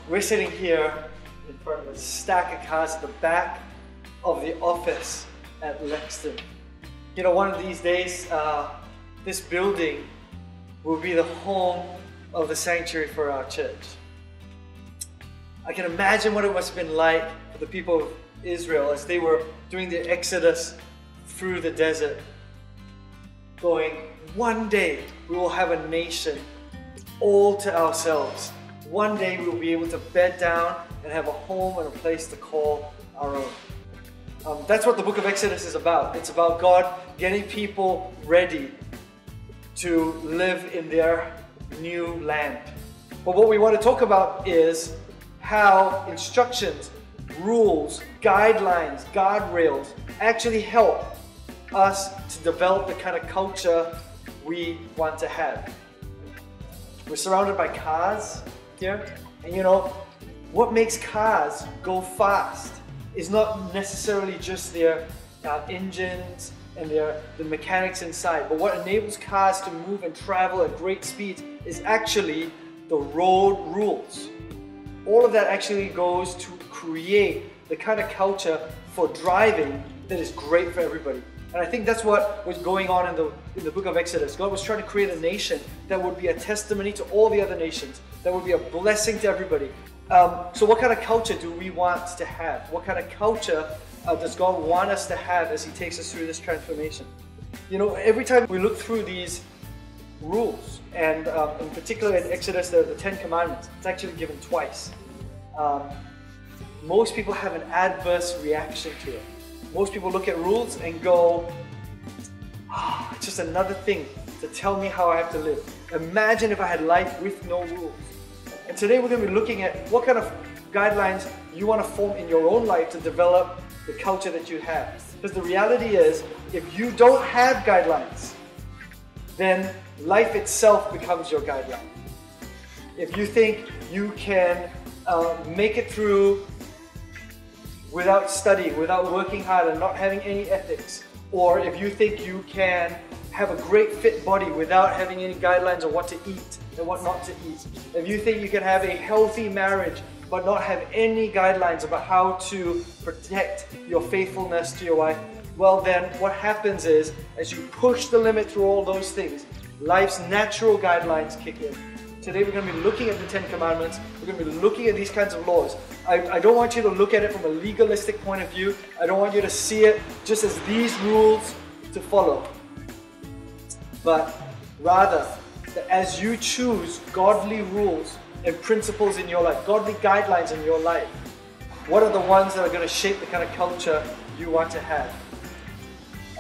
We're sitting here in front of a stack of cars at the back of the office at Lexington. You know, one of these days, this building will be the home of the sanctuary for our church. I can imagine what it must have been like for the people of Israel as they were doing the exodus through the desert, going, one day we will have a nation all to ourselves. One day we will be able to bed down and have a home and a place to call our own. That's what the book of Exodus is about. It's about God getting people ready to live in their new land. But what we want to talk about is how instructions, rules, guidelines, guardrails actually help us to develop the kind of culture we want to have. We're surrounded by cars here, and you know, what makes cars go fast is not necessarily just their engines and the mechanics inside, but what enables cars to move and travel at great speeds is actually the road rules. All of that actually goes to create the kind of culture for driving that is great for everybody. And I think that's what was going on in the book of Exodus. God was trying to create a nation that would be a testimony to all the other nations, that would be a blessing to everybody. So what kind of culture do we want to have? What kind of culture does God want us to have as He takes us through this transformation? You know, every time we look through these rules, and in particular in Exodus, the 10 Commandments, it's actually given twice. Most people have an adverse reaction to it. Most people look at rules and go, it's just another thing to tell me how I have to live. Imagine if I had life with no rules. And today we're going to be looking at what kind of guidelines you want to form in your own life to develop the culture that you have. Because the reality is, if you don't have guidelines, then life itself becomes your guideline. If you think you can make it through without studying, without working hard and not having any ethics, or if you think you can have a great fit body without having any guidelines on what to eat and what not to eat, if you think you can have a healthy marriage but not have any guidelines about how to protect your faithfulness to your wife, well then what happens is, as you push the limit through all those things, life's natural guidelines kick in. Today we're going to be looking at the 10 Commandments. We're going to be looking at these kinds of laws. I don't want you to look at it from a legalistic point of view. I don't want you to see it just as these rules to follow. But rather, that as you choose godly rules and principles in your life, godly guidelines in your life, what are the ones that are going to shape the kind of culture you want to have?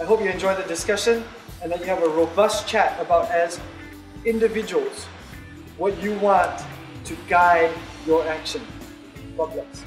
I hope you enjoy the discussion and that you have a robust chat about, as individuals, what you want to guide your action. God bless.